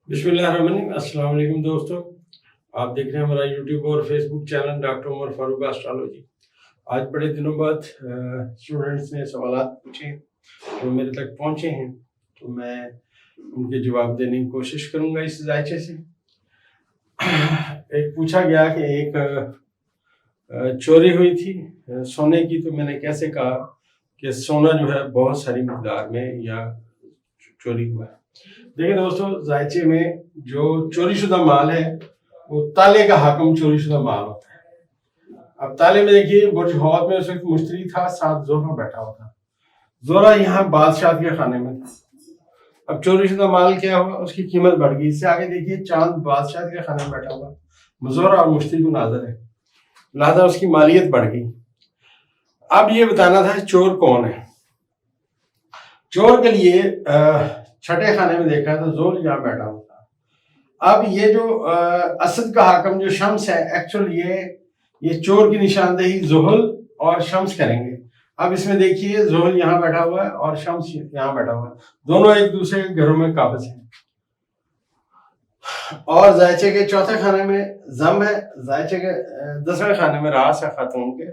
बिस्मिल्लाहिर्रहमानिर्रहीम। अस्सलाम वालेकुम दोस्तों, आप देख रहे हैं हमारा यूट्यूब और Facebook channel doctor Umar Farooq astrology. आज बड़े दिनों बाद स्टूडेंट्स ने सवाल पूछे जो मेरे तक पहुंचे हैं, तो मैं उनके जवाब देने की कोशिश करूंगा इस जायचे से। एक पूछा गया कि एक चोरी हुई थी सोने की, तो मैंने कैसे कहा कि सोना जो है बहुत सारी मकदार में या चोरी हुआ है। देखिए दोस्तों, जायचे में जो चोरी शुदा माल है वो ताले का हाकम चोरी शुदा माल होता है। अब ताले में देखिए बुर्ज हौद में उस वक्त मुश्तरी था, साथ जोहरा बैठा हुआ था। जोहरा यहाँ बादशाह के खाने में था। अब चोरी शुदा माल क्या हुआ, उसकी कीमत बढ़ गई। इससे आगे देखिए चांद बादशाह के खाने में बैठा हुआ, जोहरा और मुश्तरी को नाजर है, लिहाजा उसकी मालियत बढ़ गई। अब ये बताना था चोर कौन है। चोर के लिए छठे खाने में देखा तो जोल यहाँ बैठा हुआ था। अब ये जो असद का हाकम जो शम्स है, एक्चुअल ये चोर की निशानदेही जोहल और शम्स करेंगे। अब इसमें देखिए जोहल यहाँ बैठा हुआ है और शम्स यहाँ बैठा हुआ है, दोनों एक दूसरे के घरों में काबिज हैं। और जायचे के चौथे खाने में जम है, जायचे के 10वें खाने में रास है खातून के।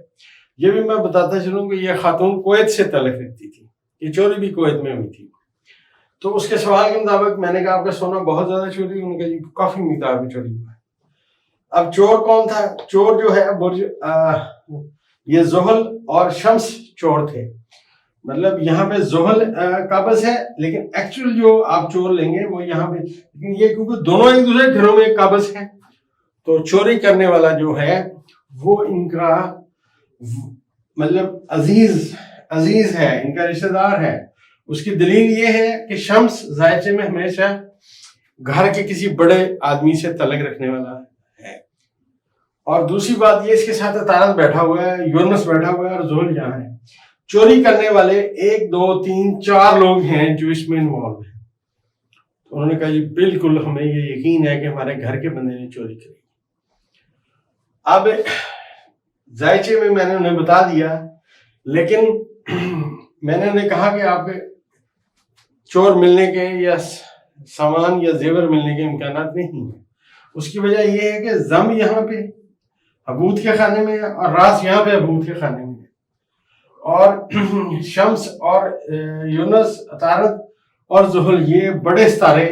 ये भी मैं बताता चलूँ कि ये खातून कुवैत से तलक रखती थी, ये चोरी भी कुवैत में हुई थी। तो उसके सवाल के मुताबिक मैंने कहा आपका सोना बहुत ज्यादा चोरी, उन्होंने कहा जी काफी मिकदार में चोरी हुआ है। अब चोर कौन था? चोर जो है बुर्ज ये जोहल और शम्स चोर थे। मतलब यहाँ पे जोहल काबिज है, लेकिन एक्चुअल जो आप चोर लेंगे वो यहाँ पे, लेकिन ये क्योंकि दोनों एक दूसरे घरों में काबिज है, तो चोरी करने वाला जो है वो इनका मतलब अजीज है, इनका रिश्तेदार है। उसकी दलील ये है कि शम्स जायचे में हमेशा घर के किसी बड़े आदमी से तलक रखने वाला है। और दूसरी बात ये, इसके साथ तारत बैठा हुआ है, यूनस बैठा हुआ है और जोहल यहाँ है। चोरी करने वाले 1 2 3 4 लोग हैं जो इसमें इन्वॉल्व हैं। तो उन्होंने कहा जी बिल्कुल हमें ये यकीन है कि हमारे घर के बंदे ने चोरी करी। अब जायचे में मैंने उन्हें बता दिया, लेकिन मैंने उन्हें कहा कि आपके चोर मिलने के या सामान या जेवर मिलने के इम्कानात नहीं है। उसकी वजह यह है कि जम यहाँ पे अबूत के खाने में है और रास यहाँ पे अबूत के खाने में है, और शम्स और यूनस, तारत और जोहल ये बड़े सितारे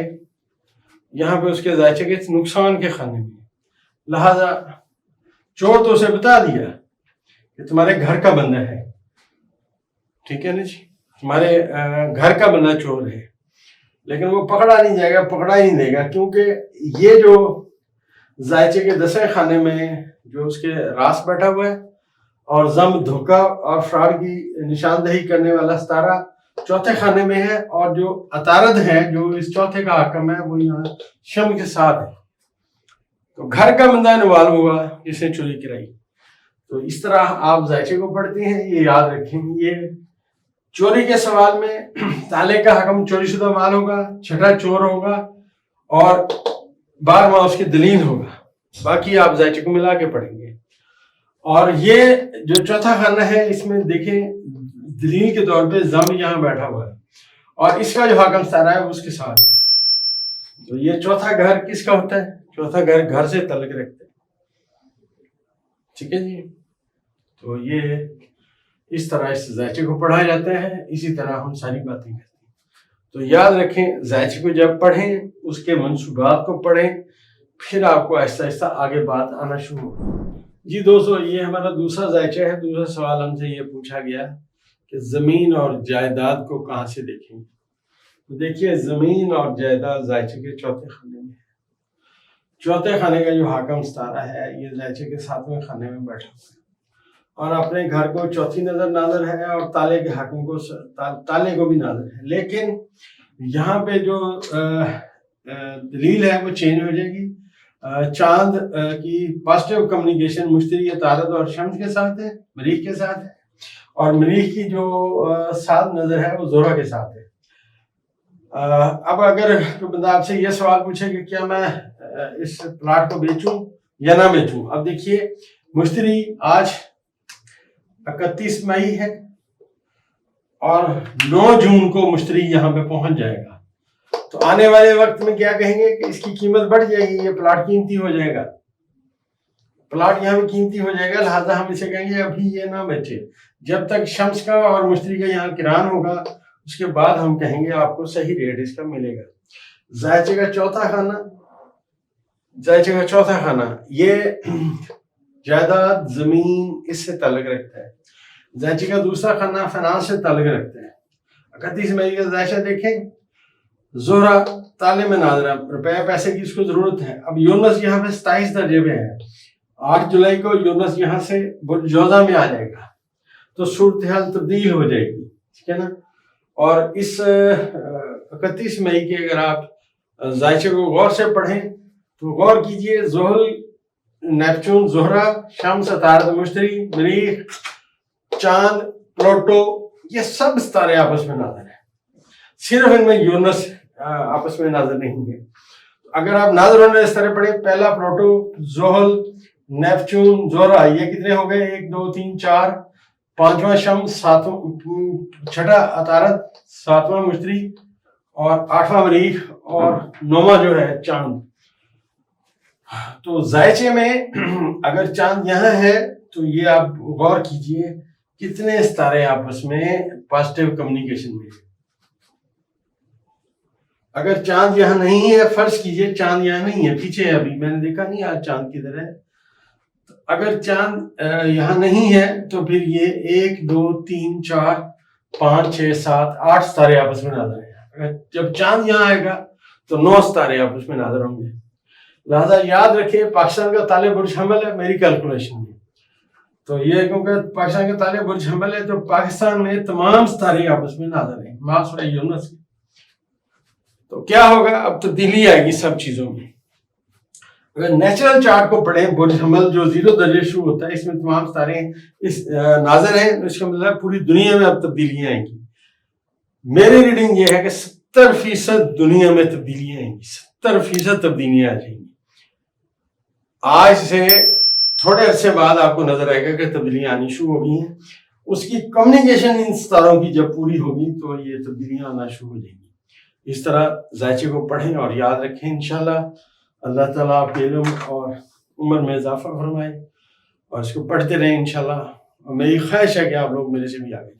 यहाँ पे उसके जायचे के नुकसान के खाने में। लिहाजा चोर तो उसे बता दिया कि तुम्हारे घर का बंदा है, ठीक है ना जी, तुम्हारे घर का बंदा चोर है, लेकिन वो पकड़ा नहीं जाएगा, पकड़ा ही नहीं देगा, क्योंकि ये जो जायचे के 10वें खाने में जो उसके रास बैठा हुआ है और जम धोखा और फ्रॉड की निशानदेही करने वाला सितारा चौथे खाने में है, और जो अतारद है जो इस चौथे का हाकम है वो यहाँ शम के साथ है। तो घर का बंदा इन्वॉल्व हुआ, इसने चोरी कराई। तो इस तरह आप जायचे को पढ़ते हैं, ये याद रखें। ये चोरी के सवाल में ताले का हकम चोरी शुदा माल होगा, छठा चोर होगा और 12वां उसकी दलील होगा। बाकी आप जायचे को मिला के पढ़ेंगे। और ये जो चौथा खाना है, इसमें देखें दलील के तौर पे जम यहाँ बैठा हुआ है और इसका जो हाकम सितारा है उसके साथ है। तो ये चौथा घर किसका होता है? चौथा घर से तल्लुक रखते हैं, ठीक है जी। तो ये इस तरह इस जायचे को पढ़ा जाता है, इसी तरह हम सारी बातें करते हैं। तो याद रखें, जायचे को जब पढ़ें उसके मंसूबात को पढ़ें, फिर आपको आहिस्ता आहिस्ता आगे बात आना शुरू होगी। जी दोस्तों, ये हमारा दूसरा जायचा है। दूसरा सवाल हमसे ये पूछा गया कि ज़मीन और जायदाद को कहाँ से देखेंगे। तो देखिए, ज़मीन और जायदाद जायचे के चौथे खाने में है। चौथे खाने का जो हाकम सितारा है ये जायचे के 7वें खाने में बैठा हुआ है और अपने घर को चौथी नजर नाजर है और ताले के हाकम को ताले को भी नाजर है। लेकिन यहाँ पे जो दलील है वो चेंज हो जाएगी। चांद की पॉजिटिव कम्युनिकेशन मुश्तरी तारत और शम्स के साथ है, मरीख के साथ है, और मरीख की जो सात नजर है वो जोरा के साथ है। अब अगर कोई बंदा आपसे ये सवाल पूछे कि क्या मैं اس پلاٹ کو بیچوں یا نہ بیچوں. اب دیکھیے مشتری آج 31 مئی ہے اور 9 جون کو مشتری یہاں پہ پہنچ جائے گا. تو آنے والے وقت میں کیا کہیں گے کہ اس کی قیمت بڑھ جائے گی, یہ پلاٹ قیمتی ہو جائے گا, پلاٹ یہاں پہ قیمتی ہو جائے گا, لہٰذا ہم اسے کہیں گے ابھی یہ نہ بیچے. جب تک شمس کا اور مشتری کا یہاں کران ہوگا اس کے بعد ہم کہیں گے آپ کو صحیح ریٹ اس کا ملے گا. ذائچے کا چوتھا خانہ یہ جائیداد زمین اس سے تعلق رکھتا ہے. ذائچے کا دوسرا خانہ فائنانس سے تعلق رکھتا ہے. 31 مئی کا ذائچہ دیکھیں, زہرہ تعلیم ناظرہ, روپے پیسے کی اس کو ضرورت ہے. اب یونس یہاں پہ 27 درجے پہ ہے. 8 جولائی کو یونس یہاں سے برج جوزہ میں آ جائے گا تو صورتحال تبدیل ہو جائے گی, ٹھیک ہے نا. اور اس 31 مئی کے اگر آپ ذائچے کو غور سے پڑھیں تو غور کیجئے, زحل, نیپچون, زہرہ, شمس, عطارد, مشتری, مریخ, چاند, پلوٹو, یہ سب ستارے آپس میں ناظر ہیں. صرف ان میں یونس آپس میں ناظر نہیں ہے. اگر آپ ناظر ہونے اس طرح پڑھیں, پہلا پلوٹو, زحل, نیپچون, زہرہ, یہ کتنے ہو گئے, 1 2 3 4, 5واں شمس, 6واں عطارد, 7واں مشتری اور 8واں مریخ اور 9واں جو ہے چاند. تو ذائچے میں اگر چاند یہاں ہے تو یہ آپ غور کیجئے کتنے ستارے آپس میں پازیٹیو کمیونیکیشن میں. اگر چاند یہاں نہیں ہے, فرض کیجئے چاند یہاں نہیں ہے, پیچھے ہے, ابھی میں نے دیکھا نہیں آج چاند کدھر ہے. اگر چاند یہاں نہیں ہے تو پھر یہ 1 2 3 4 5 6 7 8 ستارے آپس میں ناظر ہیں. اگر جب چاند یہاں آئے گا تو 9 ستارے آپس میں ناظر ہوں گے. لہذا یاد رکھیں پاکستان کا تالے برج حمل ہے میری کیلکولیشن میں, تو یہ کیونکہ پاکستان کا تالے برج حمل ہے تو پاکستان میں تمام ستارے آپس میں ناظر ہیں ماسورہ یونس کے. تو کیا ہوگا, اب تبدیلی آئے گی سب چیزوں میں. اگر نیچرل چارٹ کو پڑھیں, برج حمل جو 0 درجے شروع ہوتا ہے اس میں تمام ستارے اس ناظر ہیں, اس کا مطلب پوری دنیا میں اب تبدیلیاں آئیں گی. میری ریڈنگ یہ ہے کہ 70% دنیا میں تبدیلیاں آئیں گی, 70% تبدیلیاں آ جائیں گی. آج سے تھوڑے عرصے بعد آپ کو نظر آئے گا کہ تبدیلیاں آنی شروع ہو گئی ہیں. اس کی کمیونیکیشن ان ستاروں کی جب پوری ہوگی تو یہ تبدیلیاں آنا شروع ہو جائیں گی. اس طرح ذائچے کو پڑھیں اور یاد رکھیں. انشاءاللہ اللہ تعالیٰ آپ کے علم اور عمر میں اضافہ فرمائے اور اس کو پڑھتے رہیں انشاءاللہ. اور میری خواہش ہے کہ آپ لوگ میرے سے بھی آگے